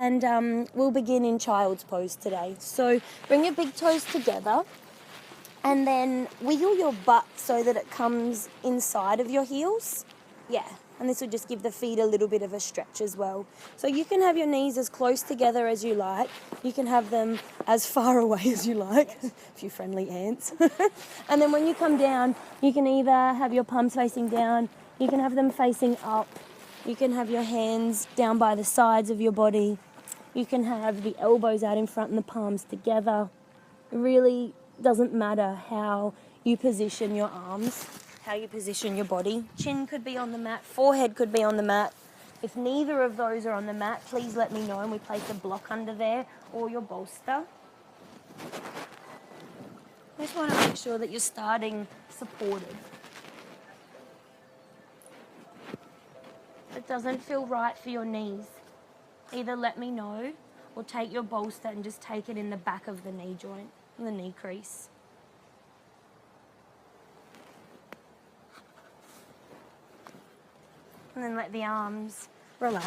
And we'll begin in child's pose today. So bring your big toes together and then wiggle your butt so that it comes inside of your heels. Yeah, and this will just give the feet a little bit of a stretch as well. So you can have your knees as close together as you like. You can have them as far away as you like. A few friendly ants. And then when you come down, you can either have your palms facing down, you can have them facing up, you can have your hands down by the sides of your body, you can have the elbows out in front and the palms together. It really doesn't matter how you position your arms, how you position your body. Chin could be on the mat, forehead could be on the mat. If neither of those are on the mat, please let me know and we place a block under there or your bolster. I just want to make sure that you're starting supported. If it doesn't feel right for your knees, either let me know or take your bolster and just take it in the back of the knee joint, in the knee crease. And then let the arms relax.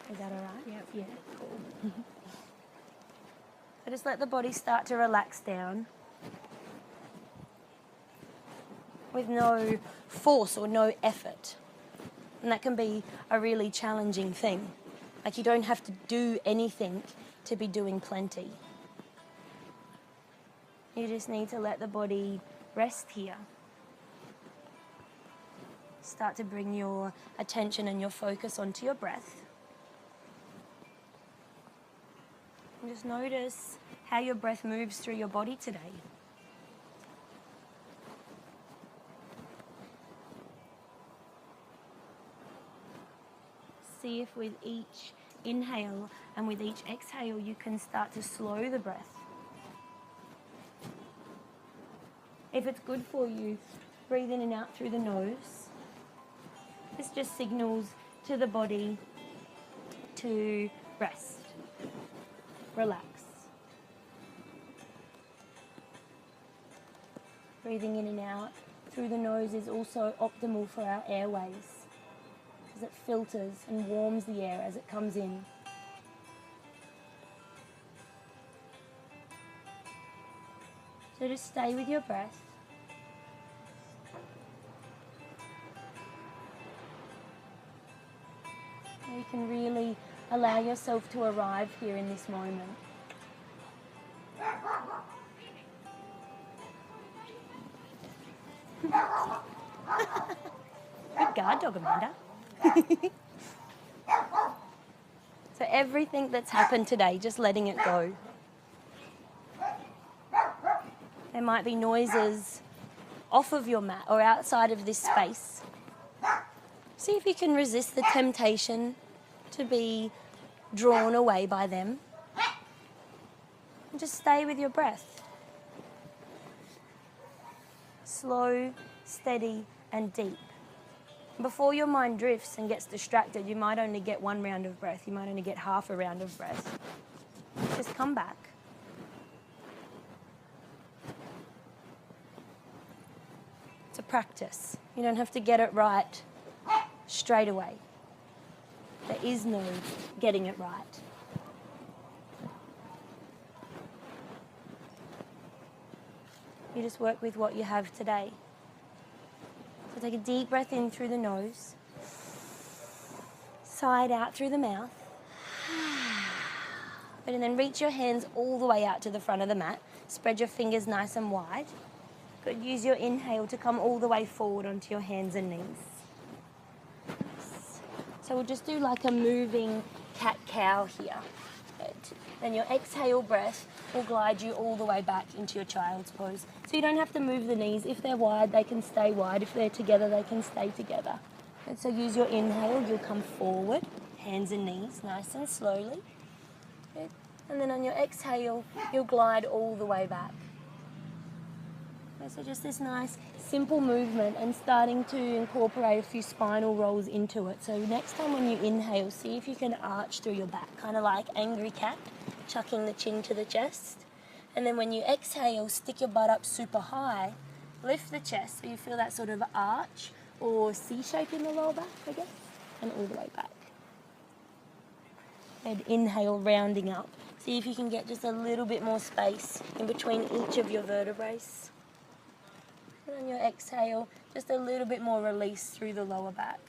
Is that all right? Yep. Yeah, cool. So just let the body start to relax down with no force or no effort. And that can be a really challenging thing. Like you don't have to do anything to be doing plenty. You just need to let the body rest here. Start to bring your attention and your focus onto your breath. And just notice how your breath moves through your body today. See if with each inhale and with each exhale you can start to slow the breath. If it's good for you, breathe in and out through the nose. This just signals to the body to rest, relax. Breathing in and out through the nose is also optimal for our airways, as it filters and warms the air as it comes in. So just stay with your breath. And you can really allow yourself to arrive here in this moment. Good guard dog, Amanda. So everything that's happened today, just letting it go. There might be noises off of your mat or outside of this space. See if you can resist the temptation to be drawn away by them. And just stay with your breath. Slow, steady, and deep. Before your mind drifts and gets distracted, you might only get one round of breath. You might only get half a round of breath. Just come back. It's a practice. You don't have to get it right straight away. There is no getting it right. You just work with what you have today. So take a deep breath in through the nose, side out through the mouth, and then reach your hands all the way out to the front of the mat. Spread your fingers nice and wide. Good. Use your inhale to come all the way forward onto your hands and knees. So we'll just do like a moving cat-cow here. Good. Then your exhale breath will glide you all the way back into your child's pose. So you don't have to move the knees. If they're wide, they can stay wide. If they're together, they can stay together. And so use your inhale, you'll come forward, hands and knees, nice and slowly. Good. And then on your exhale, you'll glide all the way back. So just this nice, simple movement and starting to incorporate a few spinal rolls into it. So next time when you inhale, see if you can arch through your back, kind of like angry cat, chucking the chin to the chest. And then when you exhale, stick your butt up super high Lift the chest so you feel that sort of arch or C shape in the lower back, I guess, and all the way back. And inhale, rounding up. See if you can get just a little bit more space in between each of your vertebrae. And on your exhale, just a little bit more release through the lower back.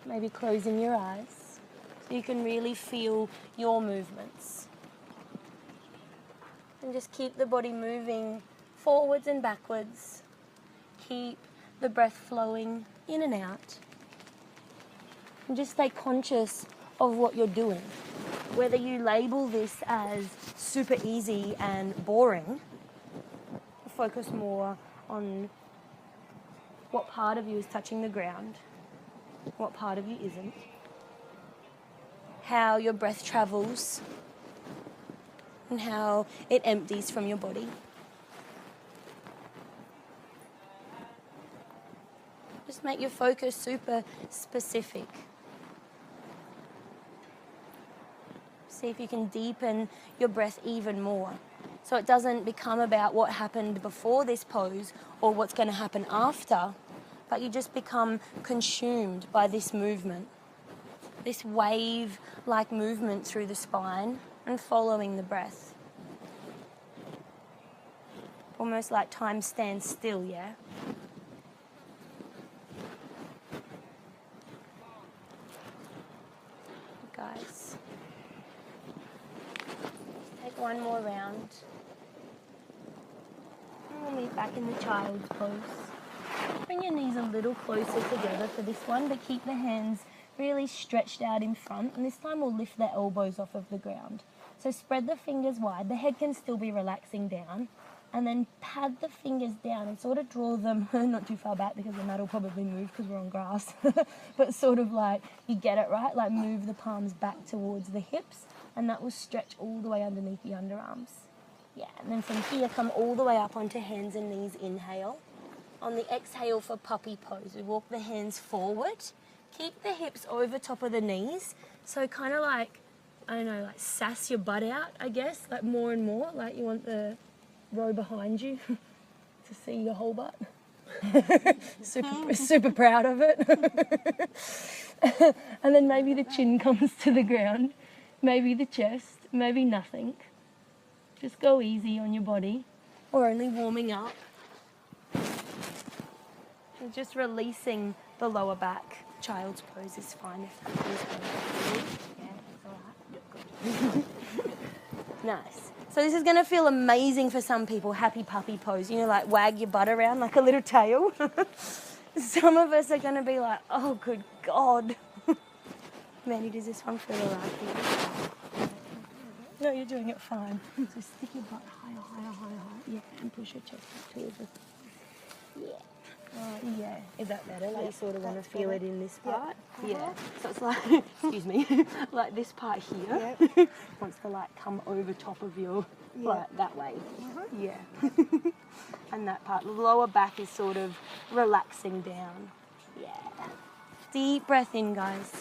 Maybe closing your eyes so you can really feel your movements. And just keep the body moving forwards and backwards. Keep the breath flowing in and out. And just stay conscious of what you're doing. Whether you label this as super easy and boring, focus more on what part of you is touching the ground, what part of you isn't, how your breath travels, and how it empties from your body. Just make your focus super specific. See if you can deepen your breath even more. So it doesn't become about what happened before this pose or what's going to happen after, but you just become consumed by this movement, this wave-like movement through the spine and following the breath. Almost like time stands still, yeah? Guys. Take one more round. And we'll meet back in the child's pose. Bring your knees a little closer together for this one, but keep the hands really stretched out in front. And this time we'll lift the elbows off of the ground. So spread the fingers wide. The head can still be relaxing down. And then pad the fingers down and sort of draw them, not too far back because the mat will probably move because we're on grass, but sort of like, you get it right, like move the palms back towards the hips, and that will stretch all the way underneath the underarms. Yeah, and then from here, come all the way up onto hands and knees, inhale. On the exhale for puppy pose, we walk the hands forward, keep the hips over top of the knees, so kind of like, I don't know, like sass your butt out, I guess, like more and more, like you want the row behind you to see your whole butt. super proud of it. And then maybe the chin comes to the ground, maybe the chest, maybe nothing. Just go easy on your body. We're only warming up. And just releasing the lower back. Child's pose is fine if that feels good. Yeah, that's all right. Good. Nice. So this is going to feel amazing for some people, happy puppy pose. You know, like wag your butt around like a little tail. Some of us are going to be like, oh, good God. Mandy, does this one feel all right for you? No, you're doing it fine. So stick your butt higher, higher, higher, higher. Yeah, and push your chest up towards it. Yeah. Yeah. Is that better? Like you sort of want to feel it in this part? Yeah. So it's like, excuse me, like this part here wants to like come over top of your, like that way. Yeah. And that part, the lower back is sort of relaxing down. Yeah. Deep breath in, guys.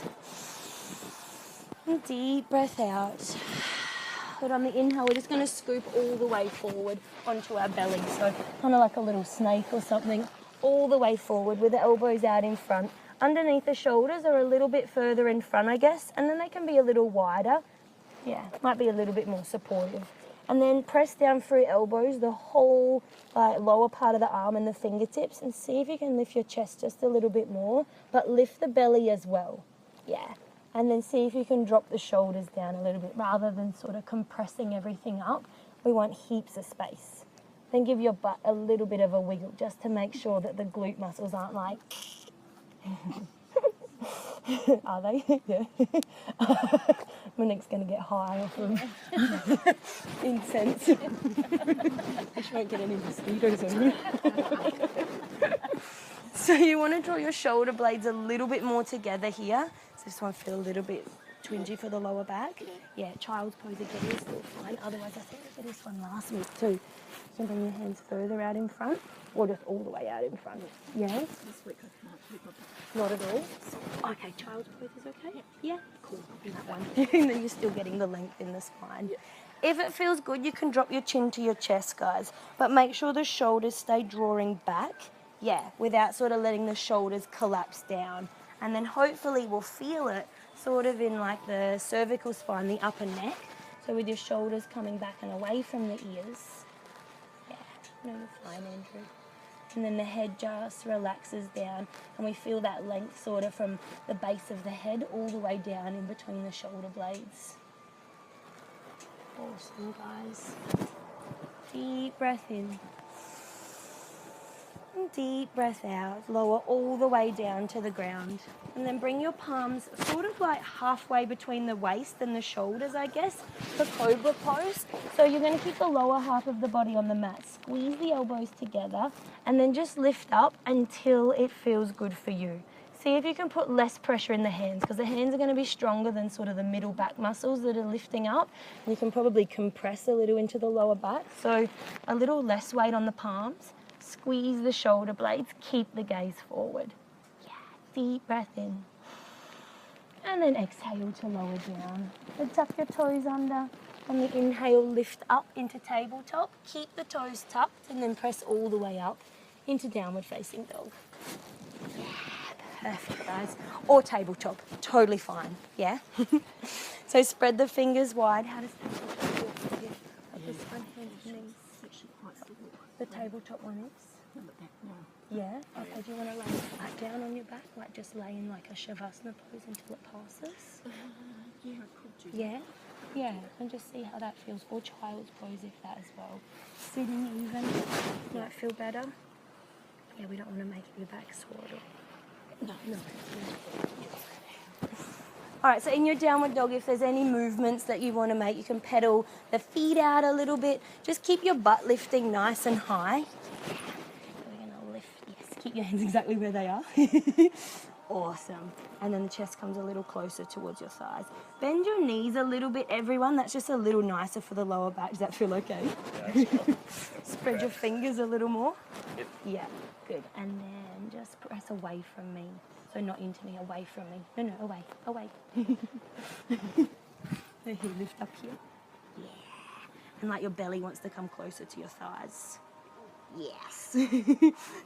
And deep breath out. But on the inhale, we're just going to scoop all the way forward onto our belly. So kind of like a little snake or something. All the way forward with the elbows out in front. Underneath the shoulders are a little bit further in front, I guess, and then they can be a little wider. Yeah, might be a little bit more supportive. And then press down through elbows, the whole lower part of the arm and the fingertips, and see if you can lift your chest just a little bit more, but lift the belly as well. Yeah, and then see if you can drop the shoulders down a little bit rather than sort of compressing everything up. We want heaps of space. Then give your butt a little bit of a wiggle just to make sure that the glute muscles aren't like... Are they? Yeah. Monique's going to get high off of incense. She won't get any mosquitoes on you. So you want to draw your shoulder blades a little bit more together here. So this one feel a little bit twingy for the lower back. Yeah, child's pose again is still fine. Otherwise, I think I did this one last week too. You can bring your hands further out in front or just all the way out in front. Yeah? This week I can't. Not at all? Okay, child's pose is okay? Yeah? Cool. I'll do that one. And then you're still getting the length in the spine. If it feels good, you can drop your chin to your chest, guys. But make sure the shoulders stay drawing back, without sort of letting the shoulders collapse down. And then hopefully we'll feel it sort of in like the cervical spine, the upper neck. So with your shoulders coming back and away from the ears. Yeah, no, you're fine, Andrew. And then the head just relaxes down and we feel that length sort of from the base of the head all the way down in between the shoulder blades. Awesome, guys. Deep breath in. And deep breath out. Lower all the way down to the ground. And then bring your palms sort of like halfway between the waist and the shoulders, I guess, for cobra pose. So you're going to keep the lower half of the body on the mat. Squeeze the elbows together and then just lift up until it feels good for you. See if you can put less pressure in the hands, because the hands are going to be stronger than sort of the middle back muscles that are lifting up. You can probably compress a little into the lower back. So a little less weight on the palms. Squeeze the shoulder blades. Keep the gaze forward. Yeah, deep breath in. And then exhale to lower down. And tuck your toes under. On the inhale, lift up into tabletop. Keep the toes tucked and then press all the way up into downward facing dog. Yeah. Perfect, guys. Or tabletop, totally fine, yeah? So spread the fingers wide. How does tabletop feel for you? Like this one, hands and knees. The tabletop one is? Yeah? Okay, do you want to lay flat down on your back? Like just lay in like a shavasana pose until it passes? Yeah, I could do. Yeah? Yeah, and just see how that feels. Or child's pose if that as well. Sitting even might feel better. Yeah, we don't want to make your back sore at all. No. All right, so in your downward dog, if there's any movements that you want to make, you can pedal the feet out a little bit. Just keep your butt lifting nice and high. We're going to lift, yes, keep your hands exactly where they are. Awesome. And then the chest comes a little closer towards your thighs. Bend your knees a little bit, everyone. That's just a little nicer for the lower back. Does that feel okay? Yeah, spread your fingers a little more. Yep. Yeah, good. And then just press away from me. So not into me, away from me. No, away, away. Lift up here. Yeah. And like your belly wants to come closer to your thighs. Yes.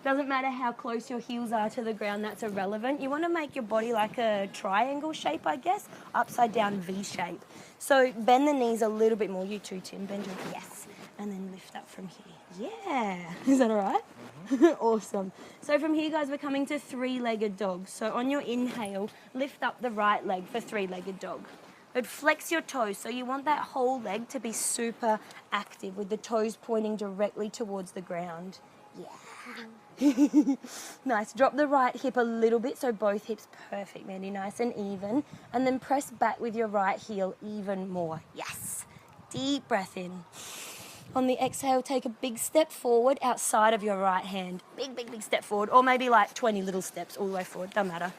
Doesn't matter how close your heels are to the ground, that's irrelevant. You want to make your body like a triangle shape, I guess, upside down V shape. So bend the knees a little bit more. You too, Tim. Bend your, yes. And then lift up from here. Yeah. Is that all right? Mm-hmm. Awesome. So from here, guys, we're coming to three-legged dog. So on your inhale, lift up the right leg for three-legged dog. But flex your toes, so you want that whole leg to be super active with the toes pointing directly towards the ground. Yeah. Nice. Drop the right hip a little bit, so both hips perfect, Mandy. Nice and even. And then press back with your right heel even more. Yes. Deep breath in. On the exhale, take a big step forward outside of your right hand. Big step forward, or maybe like 20 little steps all the way forward. Doesn't matter.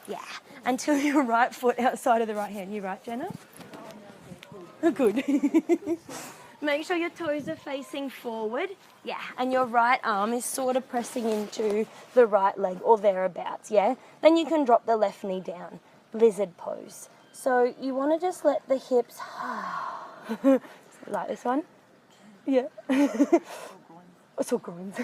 Yeah, until your right foot outside of the right hand. You right, Jenna? Oh, good. Make sure your toes are facing forward. Yeah, and your right arm is sort of pressing into the right leg or thereabouts, yeah? Then you can drop the left knee down. Lizard pose. So you want to just let the hips... like this one? Yeah. It's all groins.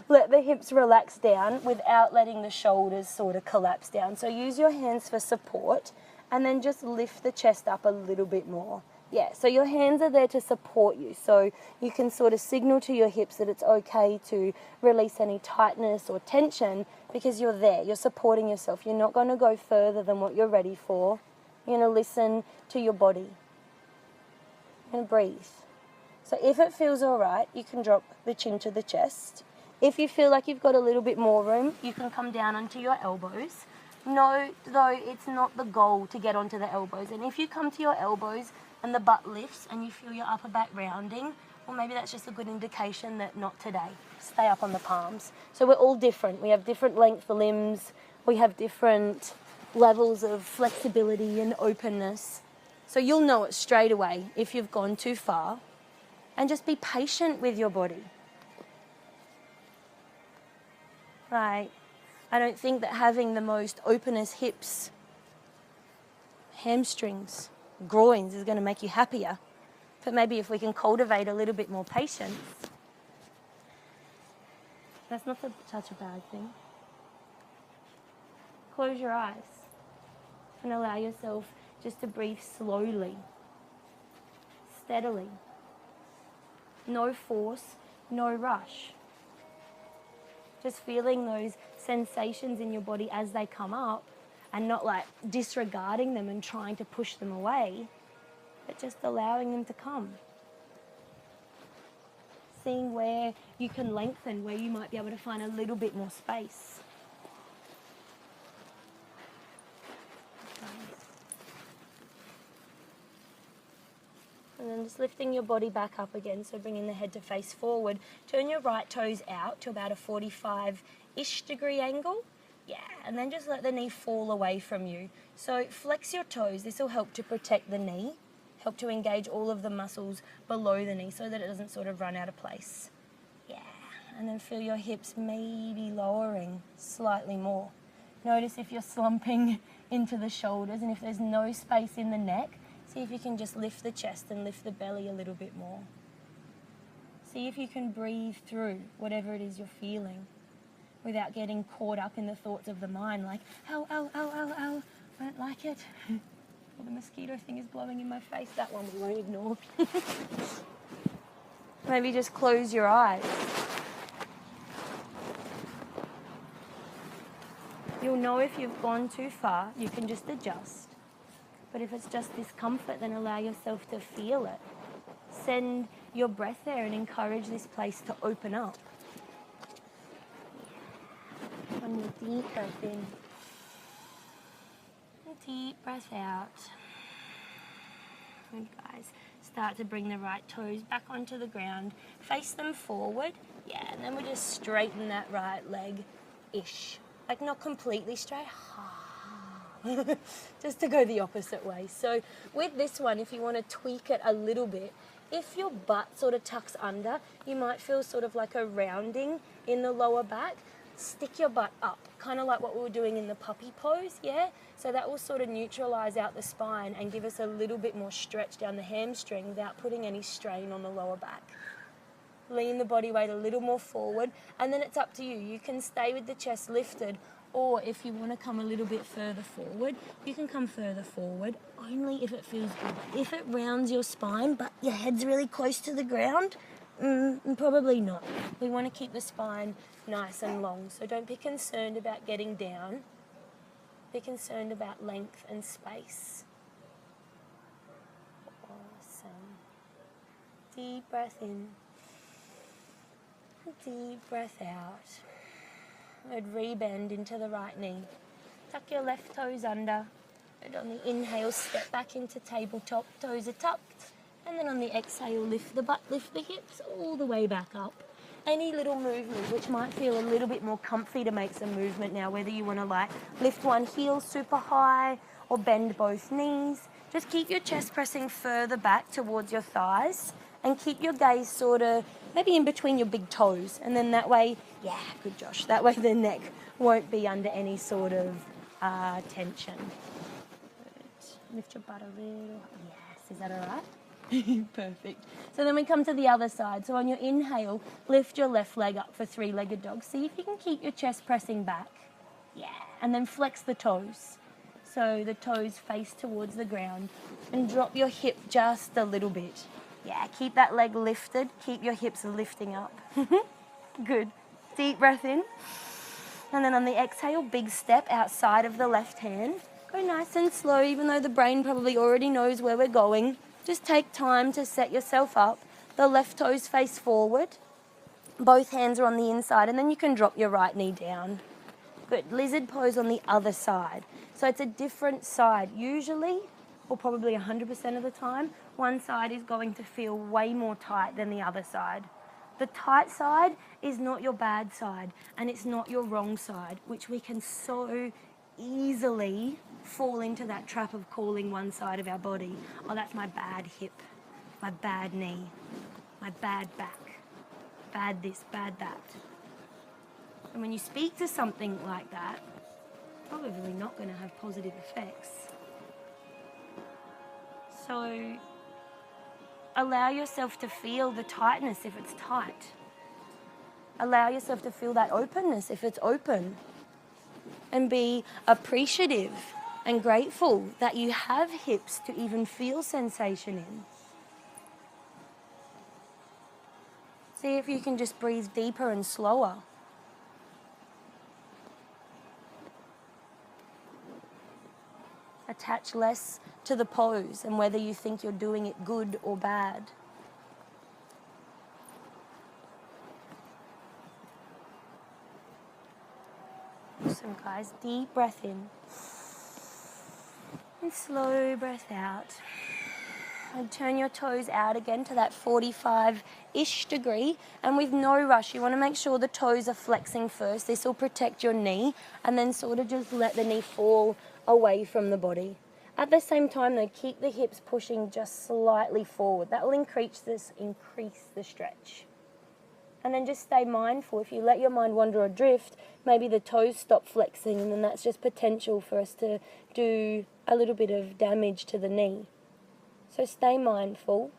Let the hips relax down without letting the shoulders sort of collapse down. So use your hands for support and then just lift the chest up a little bit more. Yeah, so your hands are there to support you. So you can sort of signal to your hips that it's okay to release any tightness or tension because you're there. You're supporting yourself. You're not going to go further than what you're ready for. You're going to listen to your body. And breathe. So if it feels all right, you can drop the chin to the chest. If you feel like you've got a little bit more room, you can come down onto your elbows. No, though, it's not the goal to get onto the elbows. And if you come to your elbows and the butt lifts and you feel your upper back rounding, well, maybe that's just a good indication that not today. Stay up on the palms. So we're all different. We have different length limbs. We have different levels of flexibility and openness. So you'll know it straight away if you've gone too far. And just be patient with your body. Right. I don't think that having the most openest hips, hamstrings, groins is going to make you happier. But maybe if we can cultivate a little bit more patience, that's not such a bad thing. Close your eyes and allow yourself just to breathe slowly, steadily. No force, no rush. Just feeling those sensations in your body as they come up and not like disregarding them and trying to push them away, but just allowing them to come. Seeing where you can lengthen, where you might be able to find a little bit more space. And then just lifting your body back up again, so bringing the head to face forward. Turn your right toes out to about a 45-ish degree angle. Yeah, and then just let the knee fall away from you. So flex your toes. This will help to protect the knee, help to engage all of the muscles below the knee so that it doesn't sort of run out of place. Yeah, and then feel your hips maybe lowering slightly more. Notice if you're slumping into the shoulders, and if there's no space in the neck, see if you can just lift the chest and lift the belly a little bit more. See if you can breathe through whatever it is you're feeling without getting caught up in the thoughts of the mind, like, ow, ow, ow, ow, ow, I don't like it. Or the mosquito thing is blowing in my face. That one we won't ignore. Maybe just close your eyes. You'll know if you've gone too far, you can just adjust. But if it's just discomfort, then allow yourself to feel it. Send your breath there and encourage this place to open up. One more deep breath in. And deep breath out. Good, guys. Start to bring the right toes back onto the ground. Face them forward. Yeah, and then we just straighten that right leg-ish. Like not completely straight. Just to go the opposite way. So with this one, if you want to tweak it a little bit, if your butt sort of tucks under, you might feel sort of like a rounding in the lower back. Stick your butt up, kind of like what we were doing in the puppy pose, yeah? So that will sort of neutralize out the spine and give us a little bit more stretch down the hamstring without putting any strain on the lower back. Lean the body weight a little more forward, and then it's up to you. You can stay with the chest lifted, or if you want to come a little bit further forward, you can come further forward, only if it feels good. If it rounds your spine, but your head's really close to the ground, probably not. We want to keep the spine nice and long, so don't be concerned about getting down. Be concerned about length and space. Awesome. Deep breath in. Deep breath out. I'd rebend into the right knee. Tuck your left toes under. And on the inhale, step back into tabletop. Toes are tucked. And then on the exhale, lift the butt, lift the hips all the way back up. Any little movement which might feel a little bit more comfy to make some movement now, whether you want to like lift one heel super high or bend both knees. Just keep your chest pressing further back towards your thighs and keep your gaze sort of maybe in between your big toes. And then that way, yeah, good Josh, that way the neck won't be under any sort of tension. Good. Lift your butt a little. Yes, is that all right? Perfect. So then we come to the other side. So on your inhale, lift your left leg up for three-legged dog. See if you can keep your chest pressing back. Yeah. And then flex the toes. So the toes face towards the ground. And drop your hip just a little bit. Yeah, keep that leg lifted. Keep your hips lifting up. Good. Deep breath in. And then on the exhale, big step outside of the left hand. Go nice and slow, even though the brain probably already knows where we're going. Just take time to set yourself up. The left toes face forward. Both hands are on the inside, and then you can drop your right knee down. Good. Lizard pose on the other side. So it's a different side. Usually, or probably 100% of the time, one side is going to feel way more tight than the other side. The tight side is not your bad side, and it's not your wrong side, which we can so easily fall into that trap of calling one side of our body, oh, that's my bad hip, my bad knee, my bad back, bad this, bad that. And when you speak to something like that, probably not going to have positive effects. So Allow yourself to feel the tightness if it's tight. Allow yourself to feel that openness if it's open. And be appreciative and grateful that you have hips to even feel sensation in. See if you can just breathe deeper and slower. Attach less to the pose and whether you think you're doing it good or bad. Awesome, guys. Deep breath in. And slow breath out. And turn your toes out again to that 45-ish degree. And with no rush, you want to make sure the toes are flexing first. This will protect your knee. And then sort of just let the knee fall away from the body. At the same time, though, keep the hips pushing just slightly forward. That will increase the stretch. And then just stay mindful. If you let your mind wander or drift, maybe the toes stop flexing, and then that's just potential for us to do a little bit of damage to the knee. So stay mindful.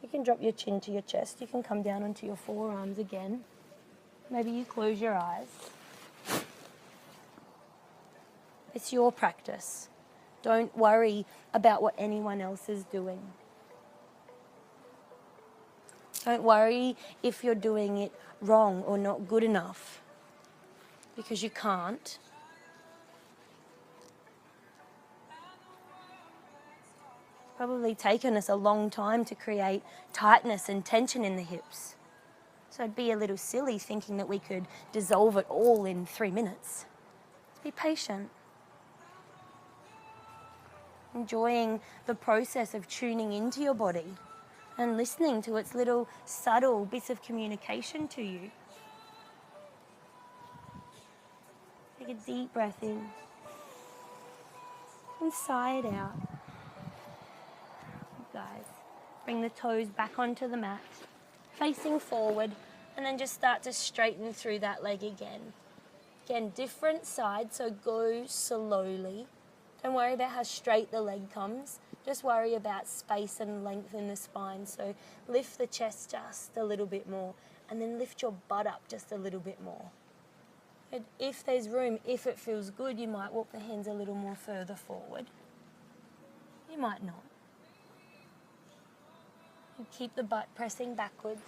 You can drop your chin to your chest. You can come down onto your forearms again. Maybe you close your eyes. It's your practice. Don't worry about what anyone else is doing. Don't worry if you're doing it wrong or not good enough, because you can't. It's probably taken us a long time to create tightness and tension in the hips. So it'd be a little silly thinking that we could dissolve it all in 3 minutes. Be patient. Enjoying the process of tuning into your body and listening to its little subtle bits of communication to you. Take a deep breath in and sigh it out. Guys, bring the toes back onto the mat, facing forward, and then just start to straighten through that leg again. Again, different side, so go slowly. Don't worry about how straight the leg comes. Just worry about space and length in the spine. So lift the chest just a little bit more, and then lift your butt up just a little bit more. And if there's room, if it feels good, you might walk the hands a little more further forward. You might not. And keep the butt pressing backwards.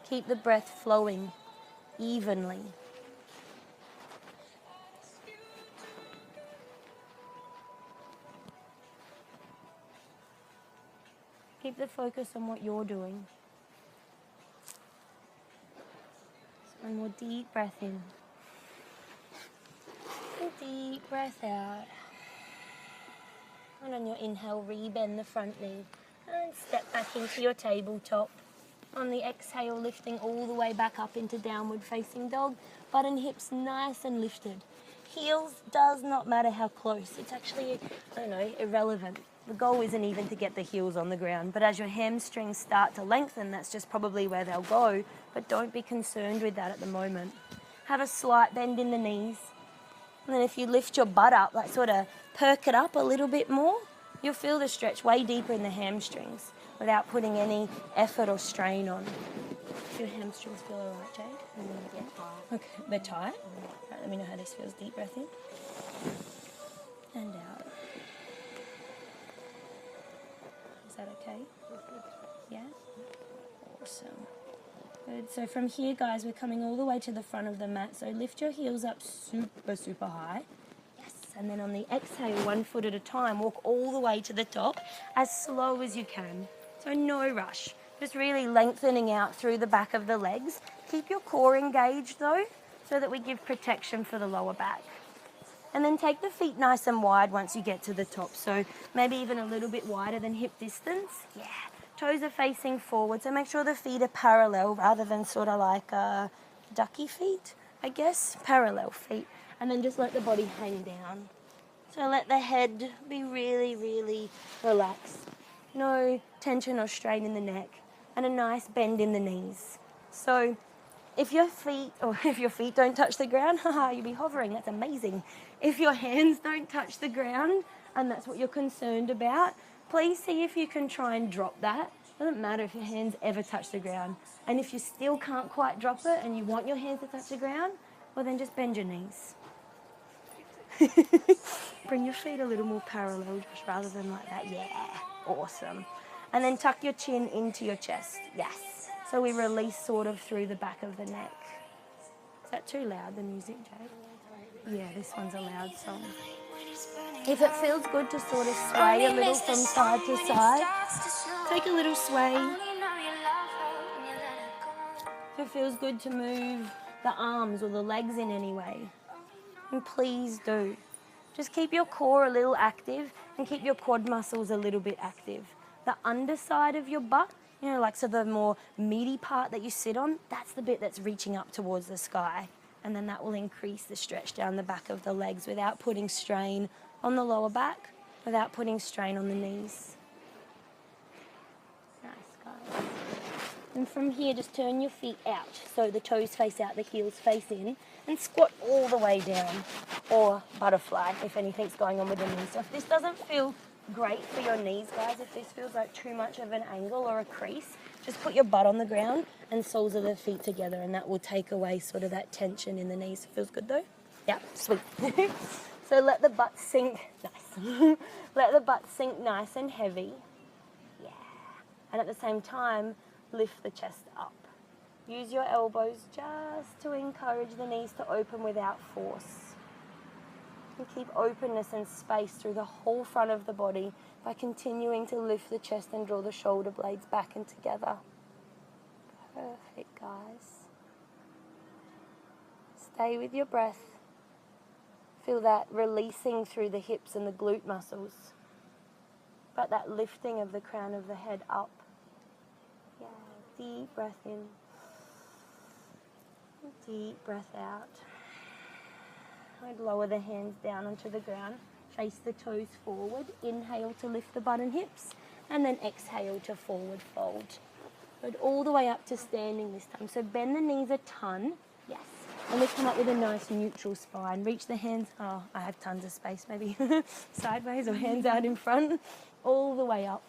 Keep the breath flowing evenly. Keep the focus on what you're doing. So one more deep breath in. And deep breath out. And on your inhale, rebend the front knee. And step back into your tabletop. On the exhale, lifting all the way back up into downward facing dog. Butt and hips nice and lifted. Heels does not matter how close. It's actually, irrelevant. The goal isn't even to get the heels on the ground, but as your hamstrings start to lengthen, that's just probably where they'll go, but don't be concerned with that at the moment. Have a slight bend in the knees, and then if you lift your butt up, like sort of perk it up a little bit more, you'll feel the stretch way deeper in the hamstrings without putting any effort or strain on. Do your hamstrings feel all right, Jade? Yeah. Okay, they're tight? Right, let me know how this feels. Deep breath in and out. Is that okay? Yeah? Awesome. Good. So from here, guys, we're coming all the way to the front of the mat. So lift your heels up super, super high. Yes. And then on the exhale, 1 foot at a time, walk all the way to the top as slow as you can. So no rush. Just really lengthening out through the back of the legs. Keep your core engaged, though, so that we give protection for the lower back. And then take the feet nice and wide once you get to the top. So maybe even a little bit wider than hip distance. Yeah. Toes are facing forward. So make sure the feet are parallel rather than sort of like ducky feet, I guess. Parallel feet. And then just let the body hang down. So let the head be really, really relaxed. No tension or strain in the neck. And a nice bend in the knees. So if your feet don't touch the ground, haha, you'll be hovering. That's amazing. If your hands don't touch the ground and that's what you're concerned about, please see if you can try and drop that. Doesn't matter if your hands ever touch the ground. And if you still can't quite drop it and you want your hands to touch the ground, well then just bend your knees. Bring your feet a little more parallel, Josh, rather than like that. Yeah, awesome. And then tuck your chin into your chest. Yes. So we release sort of through the back of the neck. Is that too loud, the music, Jade? Yeah, this one's a loud song. If it feels good to sort of sway a little from side to side, take a little sway. If it feels good to move the arms or the legs in any way, and please do. Just keep your core a little active and keep your quad muscles a little bit active. The underside of your butt, you know, like so the more meaty part that you sit on, that's the bit that's reaching up towards the sky. And then that will increase the stretch down the back of the legs without putting strain on the lower back, without putting strain on the knees. Nice, guys. And from here, just turn your feet out. So the toes face out, the heels face in, and squat all the way down. Or butterfly, if anything's going on with the knees. So if this doesn't feel great for your knees, guys, if this feels like too much of an angle or a crease, just put your butt on the ground and soles of the feet together, and that will take away sort of that tension in the knees. Feels good though? Yeah, sweet. So let the butt sink, nice. Let the butt sink nice and heavy. Yeah. And at the same time, lift the chest up. Use your elbows just to encourage the knees to open without force. And keep openness and space through the whole front of the body by continuing to lift the chest and draw the shoulder blades back and together. Perfect, guys. Stay with your breath. Feel that releasing through the hips and the glute muscles, but that lifting of the crown of the head up. Yeah, deep breath in, deep breath out. I'd lower the hands down onto the ground, face the toes forward, inhale to lift the butt and hips, and then exhale to forward fold. Good, all the way up to standing this time. So bend the knees a ton, yes, and we come up with a nice neutral spine. Reach the hands, oh, I have tons of space, maybe sideways or hands out in front, all the way up.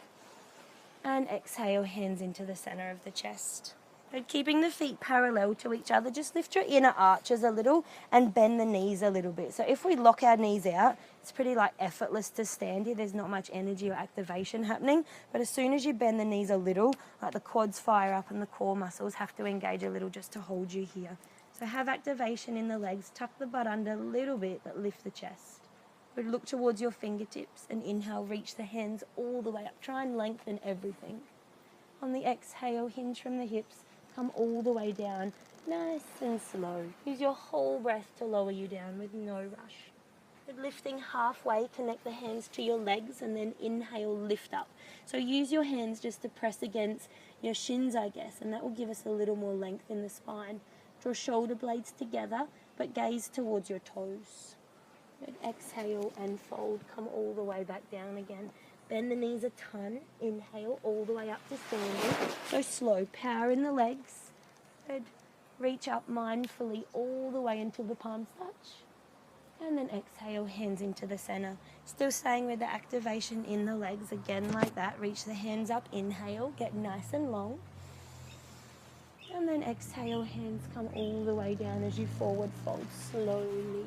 And exhale, hands into the center of the chest. Good. Keeping the feet parallel to each other, just lift your inner arches a little and bend the knees a little bit. So if we lock our knees out, it's pretty like effortless to stand here. There's not much energy or activation happening. But as soon as you bend the knees a little, like the quads fire up and the core muscles have to engage a little just to hold you here. So have activation in the legs, tuck the butt under a little bit, but lift the chest. Good. Look towards your fingertips and inhale, reach the hands all the way up. Try and lengthen everything. On the exhale, hinge from the hips. Come all the way down, nice and slow. Use your whole breath to lower you down with no rush. Good. Lifting halfway, connect the hands to your legs and then inhale, lift up. So use your hands just to press against your shins, I guess, and that will give us a little more length in the spine. Draw shoulder blades together, but gaze towards your toes. Good. Exhale and fold, come all the way back down again. Bend the knees a ton. Inhale all the way up to standing. So slow. Power in the legs. Good. Reach up mindfully all the way until the palms touch. And then exhale, hands into the center. Still staying with the activation in the legs. Again like that. Reach the hands up. Inhale. Get nice and long. And then exhale, hands come all the way down as you forward fold slowly.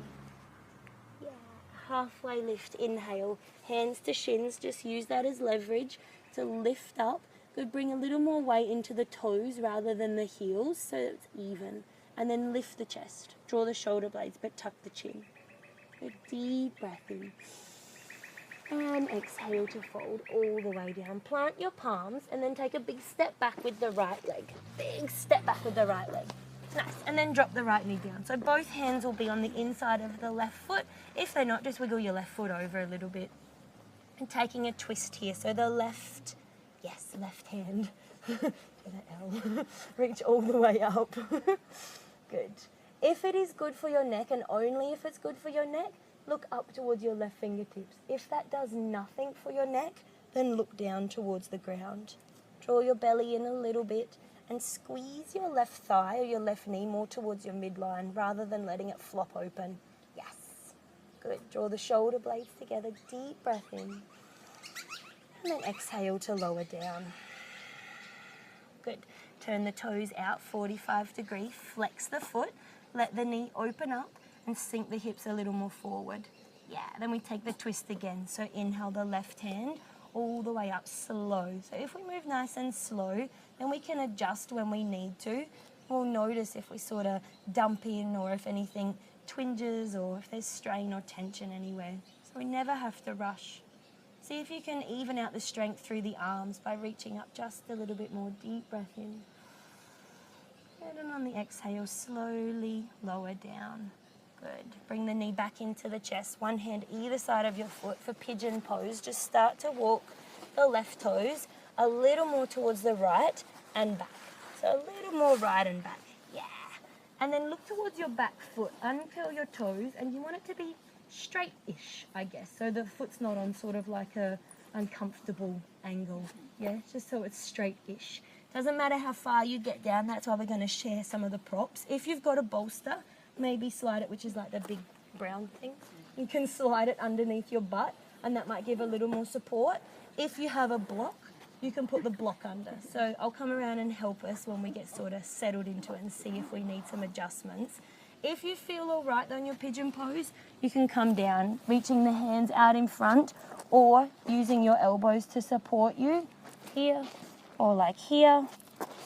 Halfway lift, inhale, hands to shins, just use that as leverage to lift up. Good, bring a little more weight into the toes rather than the heels so it's even. And then lift the chest, draw the shoulder blades but tuck the chin. Good, deep breath in. And exhale to fold all the way down. Plant your palms and then take a big step back with the right leg. Big step back with the right leg. Nice, and then drop the right knee down. So both hands will be on the inside of the left foot. If they're not, just wiggle your left foot over a little bit. And taking a twist here. So the left, yes, left hand. Get an L. Reach all the way up. Good. If it is good for your neck, and only if it's good for your neck, look up towards your left fingertips. If that does nothing for your neck, then look down towards the ground. Draw your belly in a little bit and squeeze your left thigh or your left knee more towards your midline rather than letting it flop open. Yes. Good. Draw the shoulder blades together. Deep breath in. And then exhale to lower down. Good. Turn the toes out 45 degrees. Flex the foot. Let the knee open up and sink the hips a little more forward. Yeah. Then we take the twist again. So inhale the left hand all the way up slow. So if we move nice and slow, then we can adjust when we need to. We'll notice if we sort of dump in or if anything twinges or if there's strain or tension anywhere. So we never have to rush. See if you can even out the strength through the arms by reaching up just a little bit more. Deep breath in. And then on the exhale, slowly lower down. Good. Bring the knee back into the chest. One hand either side of your foot for pigeon pose. Just start to walk the left toes a little more towards the right and back. So a little more right and back. Yeah. And then look towards your back foot. Uncurl your toes and you want it to be straight-ish, I guess. So the foot's not on sort of like a uncomfortable angle. Yeah, just so it's straight-ish. Doesn't matter how far you get down. That's why we're going to share some of the props. If you've got a bolster, maybe slide it, which is like the big brown thing. You can slide it underneath your butt and that might give a little more support. If you have a block, you can put the block under. So I'll come around and help us when we get sort of settled into it and see if we need some adjustments. If you feel all right on your pigeon pose, you can come down, reaching the hands out in front or using your elbows to support you here or like here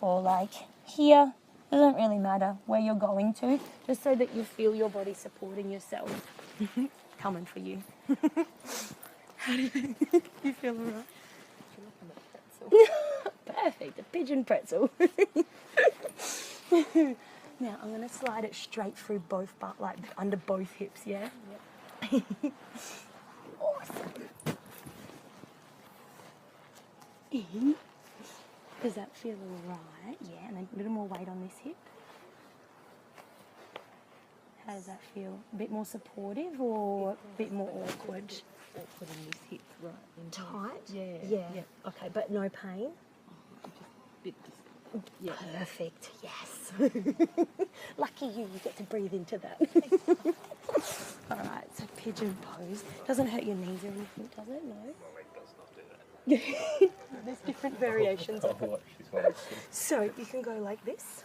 or like here. Doesn't really matter where you're going to, just so that you feel your body supporting yourself. Coming for you. How do you feel all right? Perfect, a pigeon pretzel. Now I'm going to slide it straight through both, but like under both hips, yeah? Yep. Awesome. Does that feel all right? Yeah, and a little more weight on this hip. How does that feel? A bit more supportive or a bit more awkward? Awkward in this hip, right? In Tight? Yeah. Yeah. Okay, but no pain? Just a bit. Yeah. Perfect, yes. Lucky you get to breathe into that. All right, so pigeon pose. Doesn't hurt your knees or anything, does it? No? My leg does not do that. There's different variations of it. What she's wanting to see. So you can go like this.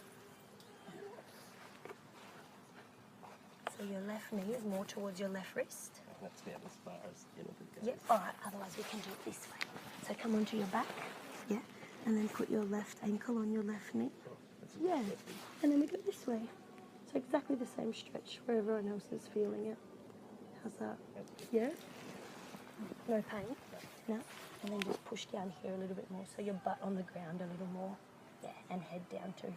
So your left knee is more towards your left wrist. That's about as far as it'll go. Yep, all right, otherwise we can do it this way. So come onto your back, yeah, and then put your left ankle on your left knee. Yeah, and then we go this way. So exactly the same stretch where everyone else is feeling it. How's that? Yeah? No pain? No? And then just push down here a little bit more, so your butt on the ground a little more. Yeah, and head down too.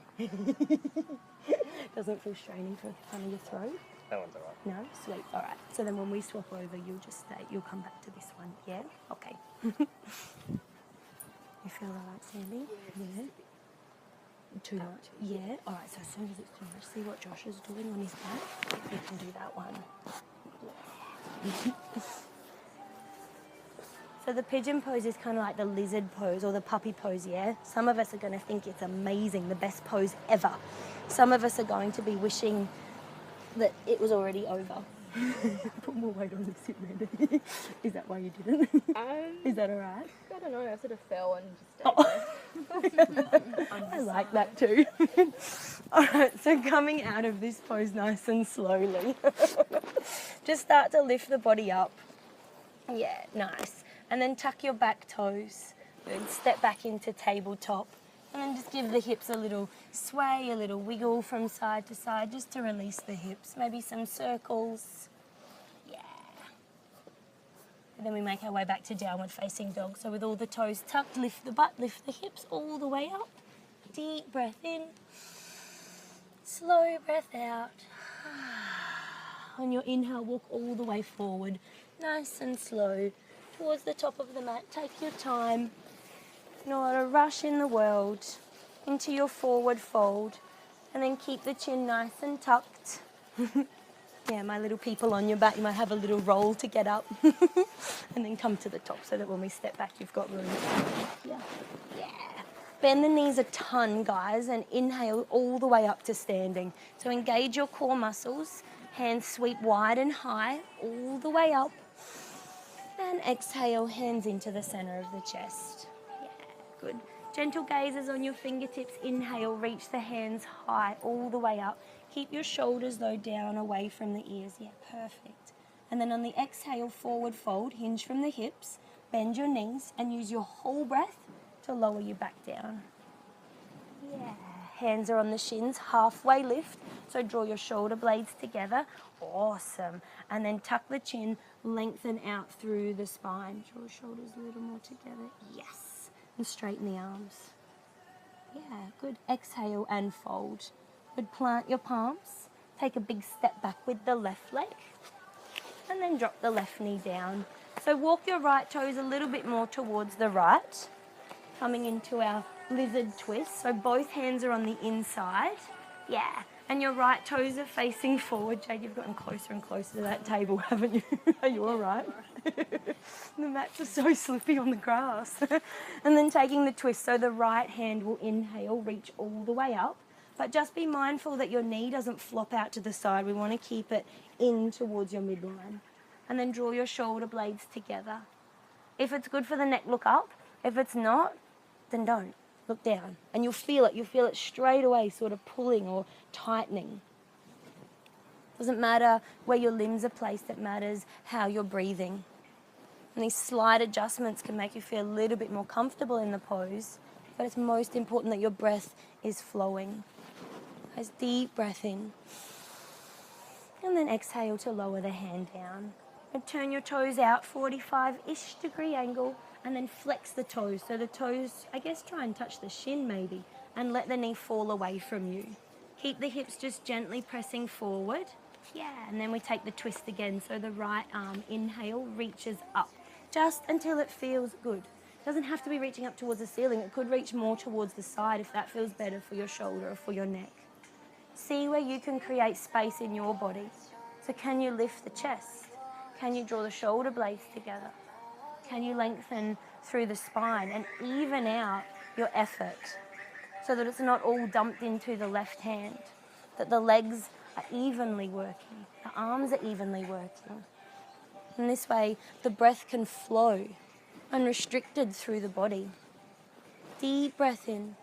Doesn't feel straining to the front of your throat? That one's alright. No? Sweet. All right. So then when we swap over, you'll just stay. You'll come back to this one. Yeah? Okay. You feel all right, Sandy? Yeah. Too much? Yeah. All right. So as soon as it's too much, see what Josh is doing on his back? You can do that one. So the pigeon pose is kind of like the lizard pose or the puppy pose, yeah? Some of us are going to think it's amazing, the best pose ever. Some of us are going to be wishing that it was already over. Put more weight on this hip, Mandy. Is that why you didn't? Is that all right? I don't know, I sort of fell and just stayed there. I like that too. All right, so coming out of this pose nice and slowly. Just start to lift the body up. Yeah, nice. And then tuck your back toes. Good. Step back into tabletop. And then just give the hips a little sway, a little wiggle from side to side just to release the hips. Maybe some circles. Yeah. And then we make our way back to downward facing dog. So with all the toes tucked, lift the butt, lift the hips all the way up. Deep breath in. Slow breath out. On your inhale, walk all the way forward. Nice and slow. Towards the top of the mat. Take your time. Not a rush in the world. Into your forward fold. And then keep the chin nice and tucked. Yeah, my little people on your back, you might have a little roll to get up. And then come to the top so that when we step back, you've got room. Yeah. Yeah. bend the knees a ton, guys, and inhale all the way up to standing. So engage your core muscles. Hands sweep wide and high, all the way up. And exhale, hands into the center of the chest. Yeah, good. Gentle gazes on your fingertips. Inhale, reach the hands high, all the way up. Keep your shoulders, though, down away from the ears. Yeah, perfect. And then on the exhale, forward fold, hinge from the hips, bend your knees, and use your whole breath to lower you back down. Yeah. Hands are on the shins, halfway lift. So draw your shoulder blades together. Awesome. And then tuck the chin, lengthen out through the spine. Draw your shoulders a little more together. Yes. And straighten the arms. Yeah, good. Exhale and fold. Good. Plant your palms. Take a big step back with the left leg. And then drop the left knee down. So walk your right toes a little bit more towards the right. Coming into our lizard twist. So both hands are on the inside. Yeah. And your right toes are facing forward. Jade, you've gotten closer and closer to that table, haven't you? Are you all right? The mats are so slippy on the grass. And then taking the twist. So the right hand will inhale, reach all the way up. But just be mindful that your knee doesn't flop out to the side. We want to keep it in towards your midline. And then draw your shoulder blades together. If it's good for the neck, look up. If it's not, then don't. Look down. And you'll feel it. You'll feel it straight away, sort of pulling or tightening. Doesn't matter where your limbs are placed. It matters how you're breathing. And these slight adjustments can make you feel a little bit more comfortable in the pose. But it's most important that your breath is flowing. Nice deep breath in. And then exhale to lower the hand down. And turn your toes out, 45-ish degree angle. And then flex the toes. So the toes, I guess, try and touch the shin maybe. And let the knee fall away from you. Keep the hips just gently pressing forward. Yeah, and then we take the twist again. So the right arm, inhale, reaches up. Just until it feels good. Doesn't have to be reaching up towards the ceiling. It could reach more towards the side if that feels better for your shoulder or for your neck. See where you can create space in your body. So can you lift the chest? Can you draw the shoulder blades together? Can you lengthen through the spine and even out your effort so that it's not all dumped into the left hand, that the legs are evenly working, the arms are evenly working. And this way, the breath can flow unrestricted through the body. Deep breath in.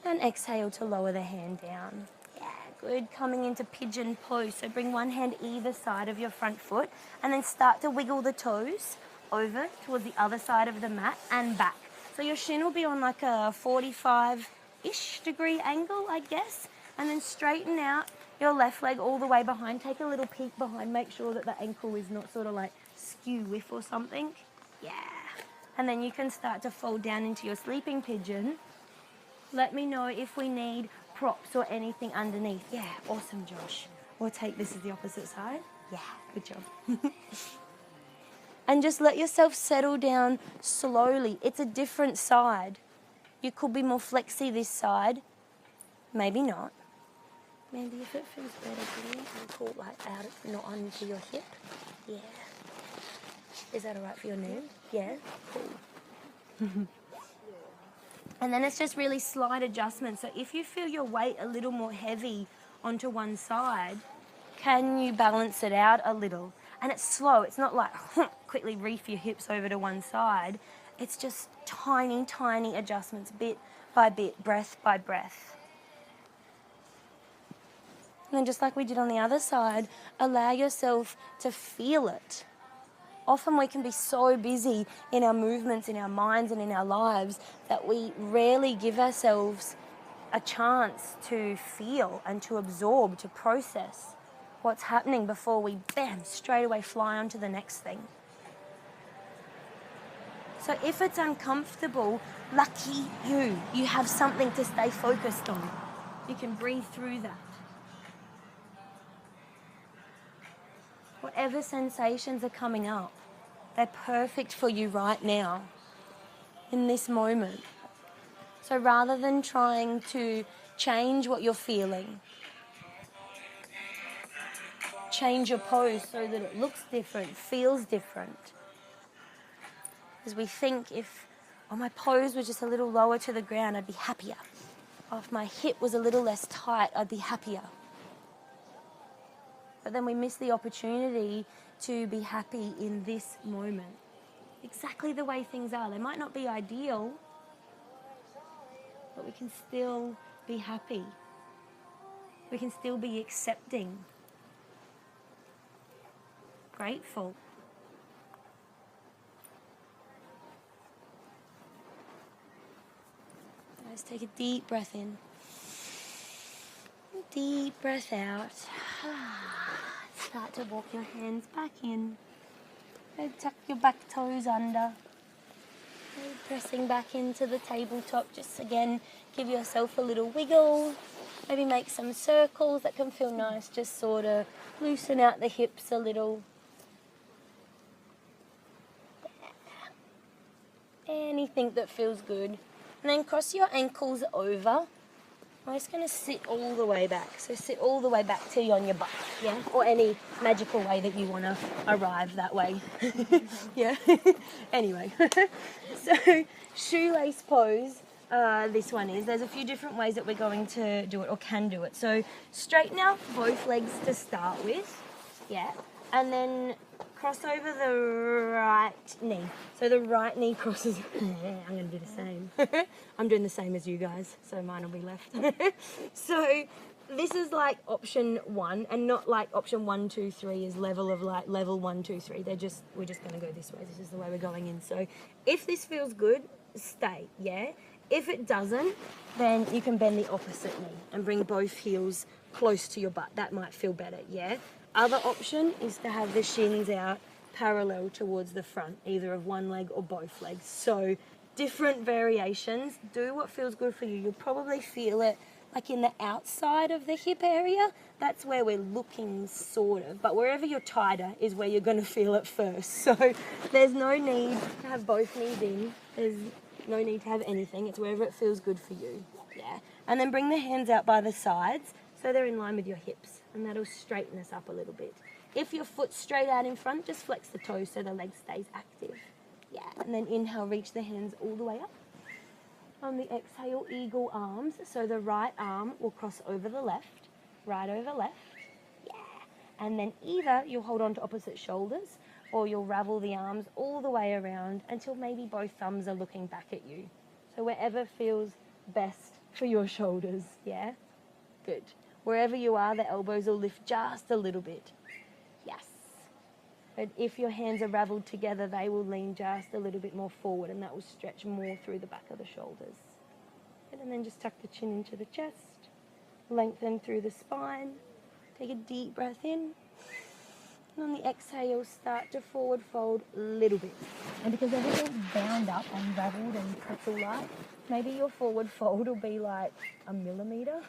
And exhale to lower the hand down. Yeah, good. Coming into pigeon pose. So bring one hand either side of your front foot and then start to wiggle the toes over towards the other side of the mat and back. So your shin will be on like a 45-ish degree angle, I guess. And then straighten out your left leg all the way behind. Take a little peek behind. Make sure that the ankle is not sort of like skew whiff or something. Yeah. And then you can start to fold down into your sleeping pigeon. Let me know if we need props or anything underneath. Yeah, awesome, Josh. Or take this as the opposite side. Yeah, good job. And just let yourself settle down slowly. It's a different side. You could be more flexy this side. Maybe not. Maybe if it feels better, can you pull it like out, not onto your hip? Yeah. Is that all right for your knee? Yeah? Cool. And then it's just really slight adjustments. So if you feel your weight a little more heavy onto one side, can you balance it out a little? And it's slow. It's not like quickly reef your hips over to one side. It's just tiny, tiny adjustments, bit by bit, breath by breath. And then just like we did on the other side, allow yourself to feel it. Often we can be so busy in our movements, in our minds and in our lives that we rarely give ourselves a chance to feel and to absorb, to process what's happening before we, bam, straight away fly on to the next thing. So if it's uncomfortable, lucky you. You have something to stay focused on. You can breathe through that. Whatever sensations are coming up, they're perfect for you right now, in this moment. So rather than trying to change what you're feeling, change your pose so that it looks different, feels different. Because we think if or my pose was just a little lower to the ground, I'd be happier. Or if my hip was a little less tight, I'd be happier. But then we miss the opportunity to be happy in this moment. Exactly the way things are. They might not be ideal, but we can still be happy. We can still be accepting, grateful. Let's take a deep breath in. Deep breath out. Start to walk your hands back in. Maybe tuck your back toes under. Maybe pressing back into the tabletop. Just again, give yourself a little wiggle. Maybe make some circles. That can feel nice. Just sort of loosen out the hips a little. Anything that feels good. And then cross your ankles over. I'm just going to sit all the way back. So sit all the way back till you're on your butt, yeah? Or any magical way that you want to arrive that way. Yeah? Anyway. So shoelace pose, this one is. There's a few different ways that we're going to do it or can do it. So straighten out both legs to start with, yeah? And then cross over the right knee. So the right knee crosses. I'm going to do the same. I'm doing the same as you guys, so mine will be left. So this is like option 1, and not like option 1, 2, 3 is level of like level 1, 2, 3. We're just going to go this way. This is the way we're going in. So if this feels good, stay, yeah? If it doesn't, then you can bend the opposite knee and bring both heels close to your butt. That might feel better, yeah? Other option is to have the shins out parallel towards the front, either of one leg or both legs. So different variations. Do what feels good for you. You'll probably feel it like in the outside of the hip area. That's where we're looking, sort of. But wherever you're tighter is where you're going to feel it first. So there's no need to have both knees in. There's no need to have anything. It's wherever it feels good for you. Yeah. And then bring the hands out by the sides so they're in line with your hips. And that'll straighten us up a little bit. If your foot's straight out in front, just flex the toes so the leg stays active. Yeah, and then inhale, reach the hands all the way up. On the exhale, eagle arms. So the right arm will cross over the left, right over left. Yeah. And then either you'll hold on to opposite shoulders or you'll ravel the arms all the way around until maybe both thumbs are looking back at you. So wherever feels best for your shoulders, yeah? Good. Wherever you are, the elbows will lift just a little bit. Yes. But if your hands are raveled together, they will lean just a little bit more forward and that will stretch more through the back of the shoulders. And then just tuck the chin into the chest. Lengthen through the spine. Take a deep breath in. And on the exhale, start to forward fold a little bit. And because everything's bound up and raveled and pretzel-like, maybe your forward fold will be like a millimetre.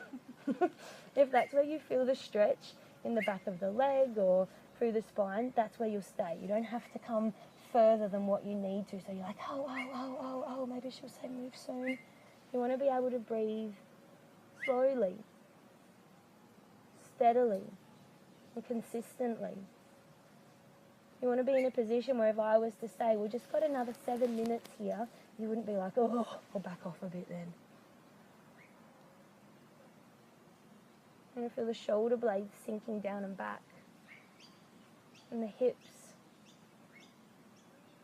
If that's where you feel the stretch in the back of the leg or through the spine, that's where you'll stay. You don't have to come further than what you need to. So you're like, oh, maybe she'll say move soon. You want to be able to breathe slowly, steadily, and consistently. You want to be in a position where if I was to say, we just got another 7 minutes here, you wouldn't be like, oh, I'll back off a bit then. You want to feel the shoulder blades sinking down and back. And the hips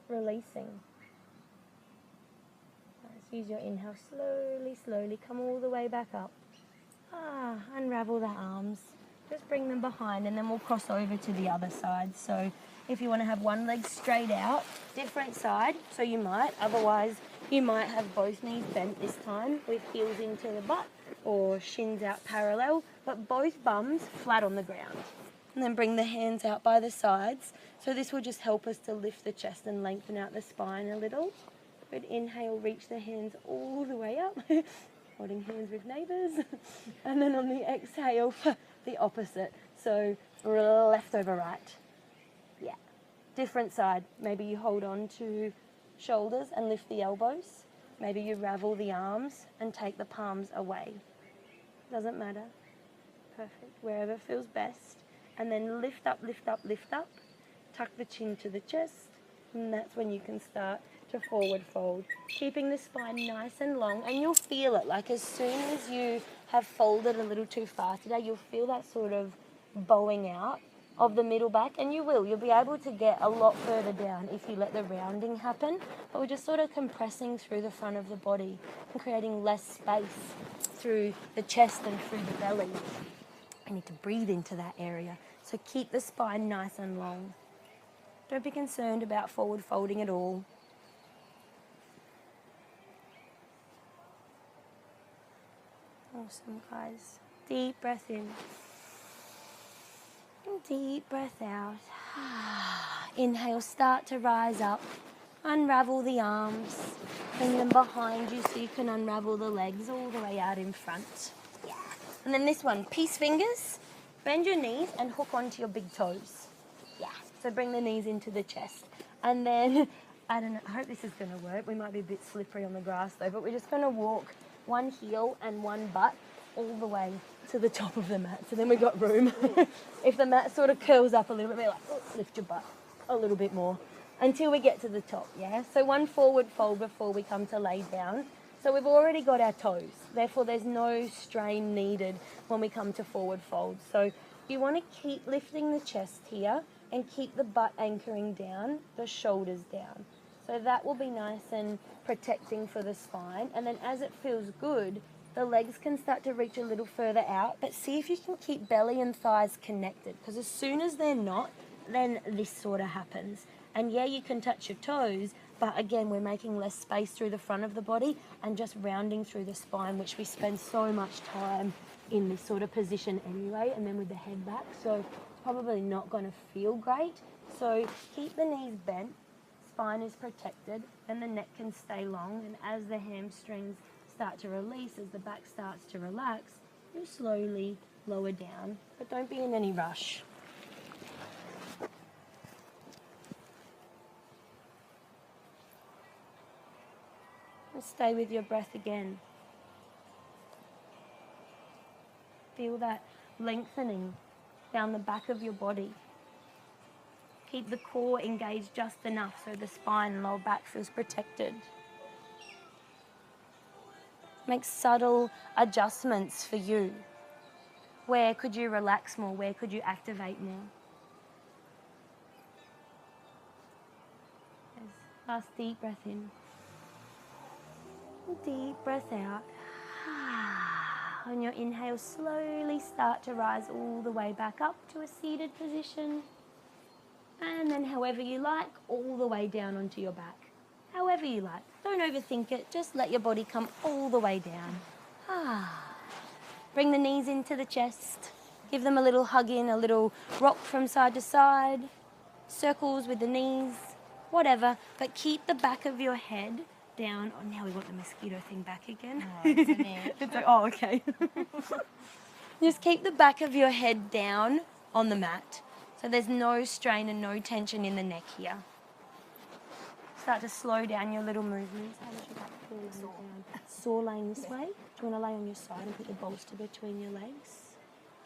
releasing. Let's use your inhale slowly, slowly. Come all the way back up. Unravel the arms. Just bring them behind and then we'll cross over to the other side. So if you want to have one leg straight out, different side, so you might. Otherwise, you might have both knees bent this time with heels into the butt or shins out parallel, but both bums flat on the ground. And then bring the hands out by the sides. So this will just help us to lift the chest and lengthen out the spine a little. Good. Inhale, reach the hands all the way up. Holding hands with neighbours. And then on the exhale, the opposite. So left over right. Yeah. Different side. Maybe you hold on to shoulders and lift the elbows. Maybe you ravel the arms and take the palms away. Doesn't matter. Perfect. Wherever feels best. And then lift up, lift up, lift up. Tuck the chin to the chest. And that's when you can start to forward fold, keeping the spine nice and long, and you'll feel it. Like as soon as you have folded a little too far today, you'll feel that sort of bowing out of the middle back, and you'll be able to get a lot further down if you let the rounding happen. But we're just sort of compressing through the front of the body and creating less space through the chest and through the belly. I need to breathe into that area. So keep the spine nice and long. Don't be concerned about forward folding at all. Awesome, guys. Deep breath in. And deep breath out. Inhale, start to rise up. Unravel the arms. Bring them behind you so you can unravel the legs all the way out in front. Yeah. And then this one, peace fingers. Bend your knees and hook onto your big toes. Yeah. So bring the knees into the chest. And then, I don't know, I hope this is going to work. We might be a bit slippery on the grass though, but we're just going to walk one heel and one butt all the way to the top of the mat. So then we've got room. If the mat sort of curls up a little bit, we're like, oh, lift your butt a little bit more until we get to the top, yeah? So one forward fold before we come to lay down. So we've already got our toes. Therefore, there's no strain needed when we come to forward fold. So you want to keep lifting the chest here and keep the butt anchoring down, the shoulders down. So that will be nice and protecting for the spine. And then as it feels good, the legs can start to reach a little further out, but see if you can keep belly and thighs connected, because as soon as they're not, then this sort of happens. And yeah, you can touch your toes, but again, we're making less space through the front of the body and just rounding through the spine, which we spend so much time in this sort of position anyway, and then with the head back, so it's probably not going to feel great. So keep the knees bent, spine is protected, and the neck can stay long, and as the hamstrings start to release, as the back starts to relax, you slowly lower down, but don't be in any rush. And stay with your breath again. Feel that lengthening down the back of your body. Keep the core engaged just enough so the spine and lower back feels protected. Make subtle adjustments for you. Where could you relax more? Where could you activate more? Last deep breath in. Deep breath out. On your inhale, slowly start to rise all the way back up to a seated position. And then however you like, all the way down onto your back. However you like. Don't overthink it. Just let your body come all the way down. Bring the knees into the chest. Give them a little hug in, a little rock from side to side. Circles with the knees. Whatever. But keep the back of your head down. Oh, now we want the mosquito thing back again. Oh, it's in there. It's like, oh, okay. Just keep the back of your head down on the mat. So there's no strain and no tension in the neck here. Start to slow down your little movements. How does your back feel laying down? Sore laying this way? Do you want to lay on your side and put the bolster between your legs?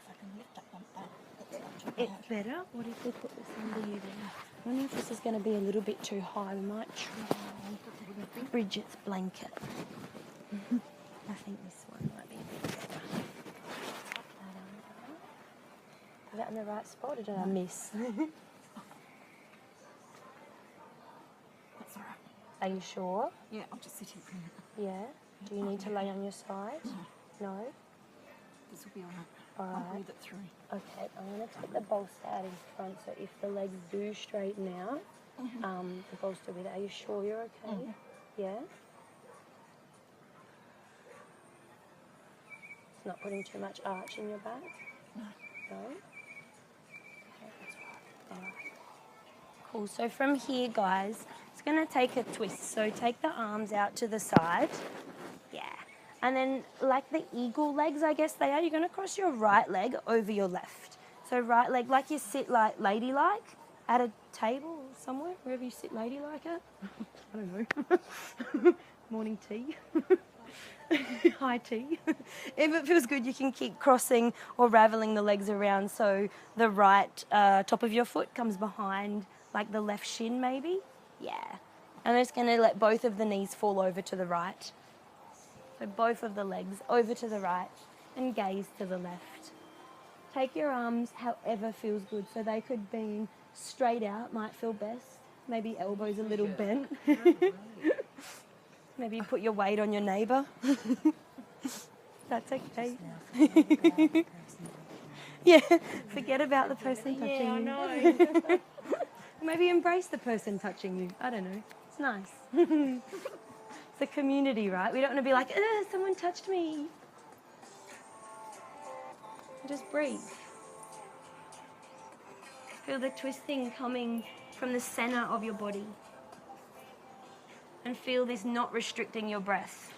If I can lift that one back, it's not too It's better. What if we put this under you then? I don't know if this is going to be a little bit too high. We might try Bridget's blanket. I think this one might be a bit better. Is that in the right spot or did I miss? That's all right. Are you sure? Yeah, I'll just sit here for a minute. Yeah. Do you need to lay on your side? No? This will be all right. All I'll right. breathe it through. Okay, I'm going to take the bolster out in front, so if the legs do straighten out, the bolster with it. Are you sure you're okay? Yeah? It's not putting too much arch in your back? No. No? Okay, that's right. All right. Cool, so from here, guys, it's going to take a twist. So take the arms out to the side. Yeah. And then, like the eagle legs, I guess they are, you're going to cross your right leg over your left. So right leg, like you sit like ladylike at a table somewhere, wherever you sit ladylike at. I don't know. Morning tea. High tea. If it feels good, you can keep crossing or raveling the legs around so the right top of your foot comes behind, like the left shin maybe. Yeah. I'm just going to let both of the knees fall over to the right. So both of the legs over to the right and gaze to the left. Take your arms however feels good. So they could be straight out, might feel best. Maybe elbows a little bent. Maybe put your weight on your neighbour. That's okay. Yeah, forget about the person touching you. Yeah, I know. Maybe embrace the person touching you. I don't know. It's nice. It's a community, right? We don't want to be like, ugh, someone touched me. Just breathe. Feel the twisting coming from the center of your body. And feel this not restricting your breath.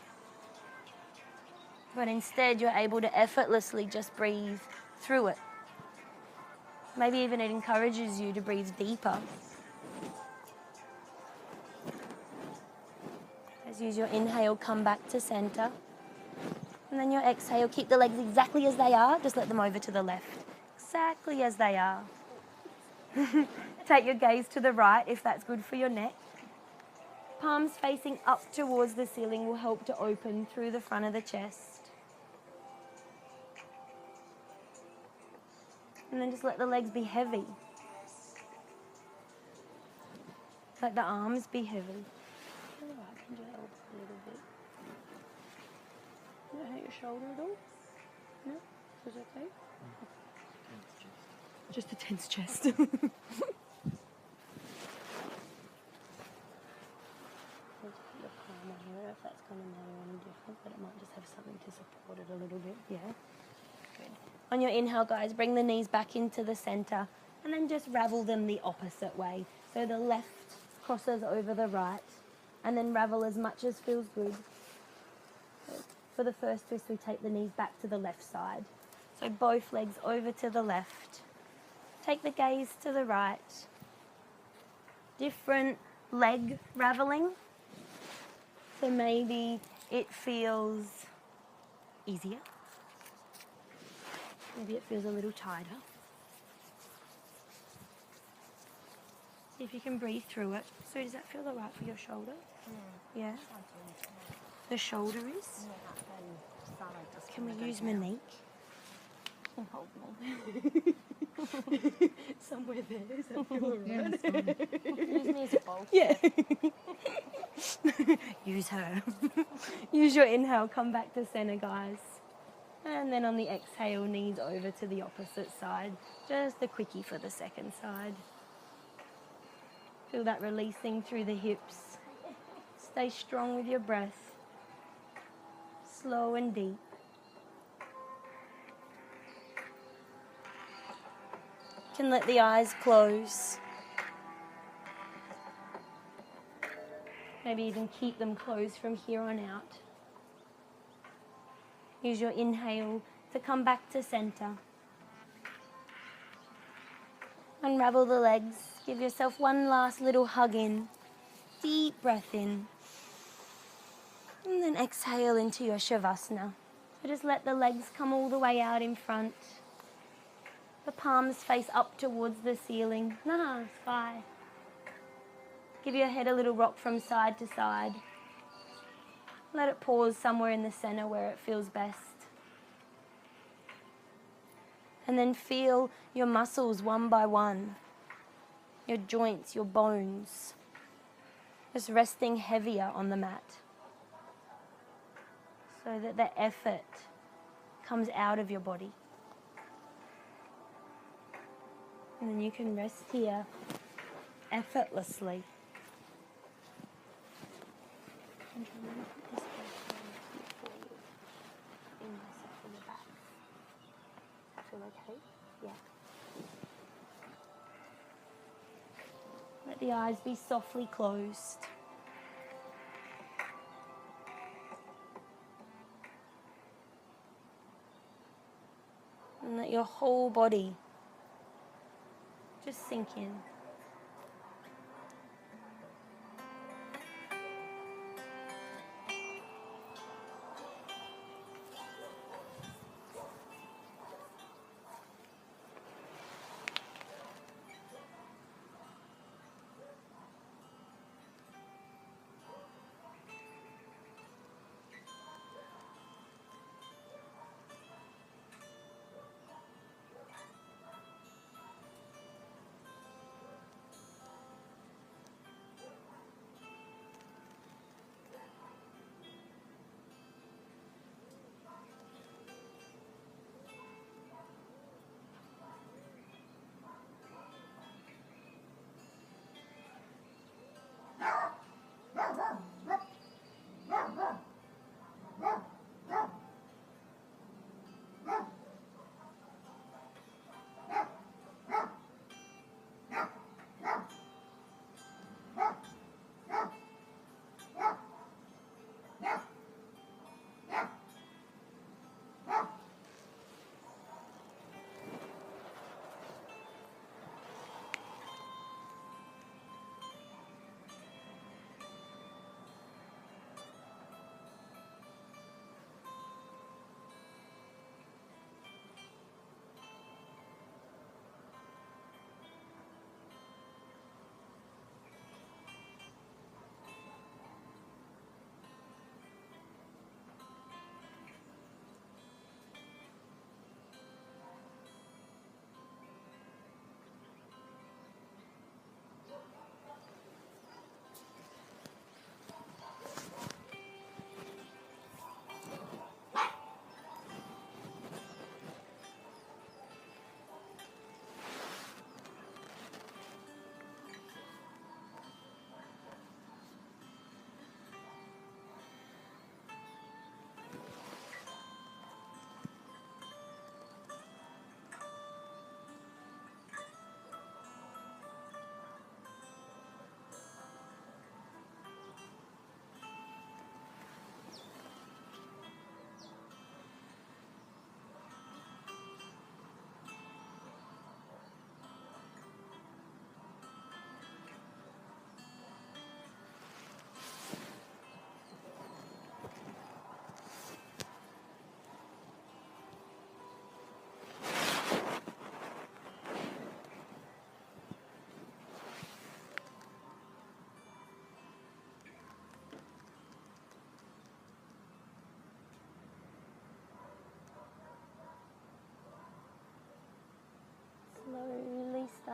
But instead, you're able to effortlessly just breathe through it. Maybe even it encourages you to breathe deeper. As use your inhale, come back to center. And then your exhale, keep the legs exactly as they are. Just let them over to the left. Exactly as they are. Take your gaze to the right if that's good for your neck. Palms facing up towards the ceiling will help to open through the front of the chest. And then just let the legs be heavy. Let the arms be heavy. Can you help a little bit? Did it hurt your shoulder at all? No? Was it okay? Just a tense chest. Let's put your palm on here. I don't know if that's going to matter any different, but it might just have something to support it a little bit. Yeah. Good. On your inhale, guys, bring the knees back into the center and then just ravel them the opposite way. So the left crosses over the right and then ravel as much as feels good. For the first twist, we take the knees back to the left side. So both legs over to the left. Take the gaze to the right. Different leg raveling. So maybe it feels easier. Maybe it feels a little tighter. See if you can breathe through it. So does that feel all right for your shoulder? Yeah? The shoulder is? Can we use Monique? Hold me. Somewhere there. Does that feel all right? Use me as a bowl. Yeah. Use her. Use your inhale, come back to center, guys. And then on the exhale, knees over to the opposite side. Just a quickie for the second side. Feel that releasing through the hips. Stay strong with your breath. Slow and deep. You can let the eyes close. Maybe even keep them closed from here on out. Use your inhale to come back to center. Unravel the legs. Give yourself one last little hug in. Deep breath in. And then exhale into your Shavasana. So just let the legs come all the way out in front. The palms face up towards the ceiling. Sky. Give your head a little rock from side to side. Let it pause somewhere in the center where it feels best. And then feel your muscles one by one. Your joints, your bones. Just resting heavier on the mat. So that the effort comes out of your body. And then you can rest here effortlessly. And I'm going to put this back for you. In myself in the back. Feel okay? Yeah. Let the eyes be softly closed. And let your whole body just sink in.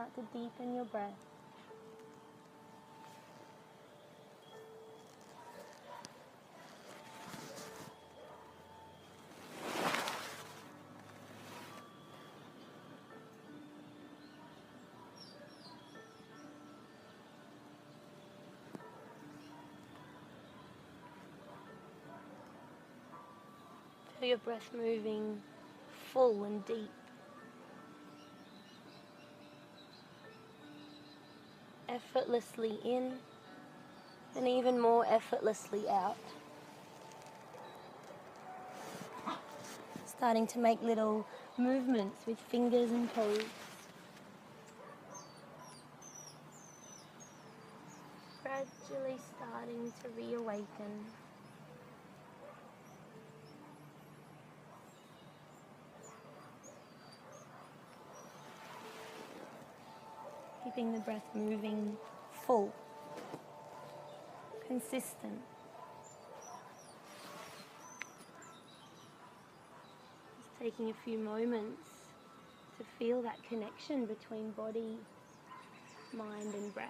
start to deepen your breath. Feel your breath moving full and deep. Effortlessly in and even more effortlessly out. Starting to make little movements with fingers and toes. Gradually starting to reawaken. Keeping the breath moving full, consistent. Just taking a few moments to feel that connection between body, mind and breath.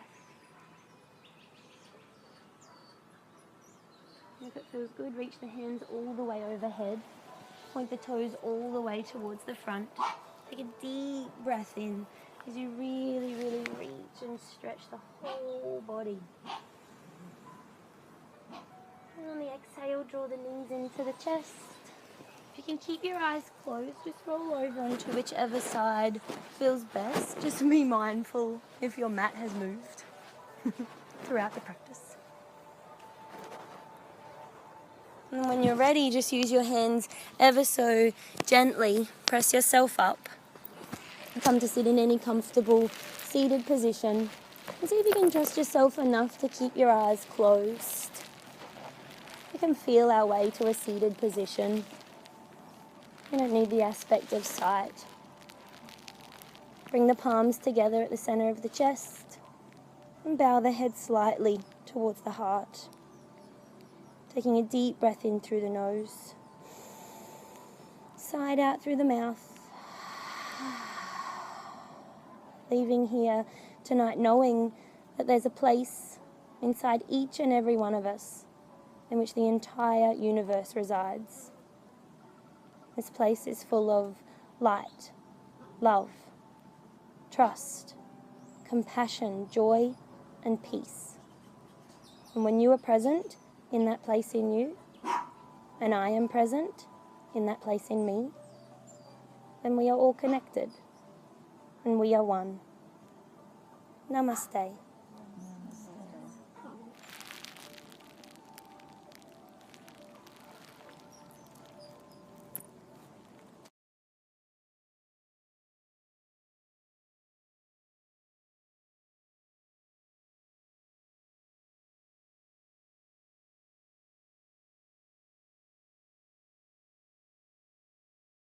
And if it feels good, reach the hands all the way overhead. Point the toes all the way towards the front. Take a deep breath in as you really, really reach and stretch the whole body. And on the exhale, draw the knees into the chest. If you can keep your eyes closed, just roll over onto whichever side feels best. Just be mindful if your mat has moved throughout the practice. And when you're ready, just use your hands ever so gently. Press yourself up. Come to sit in any comfortable seated position. And see if you can trust yourself enough to keep your eyes closed. We can feel our way to a seated position. You don't need the aspect of sight. Bring the palms together at the center of the chest and bow the head slightly towards the heart. Taking a deep breath in through the nose. Side out through the mouth. Leaving here tonight knowing that there's a place inside each and every one of us in which the entire universe resides. This place is full of light, love, trust, compassion, joy, and peace. And when you are present in that place in you, and I am present in that place in me, then we are all connected, and we are one. Namaste.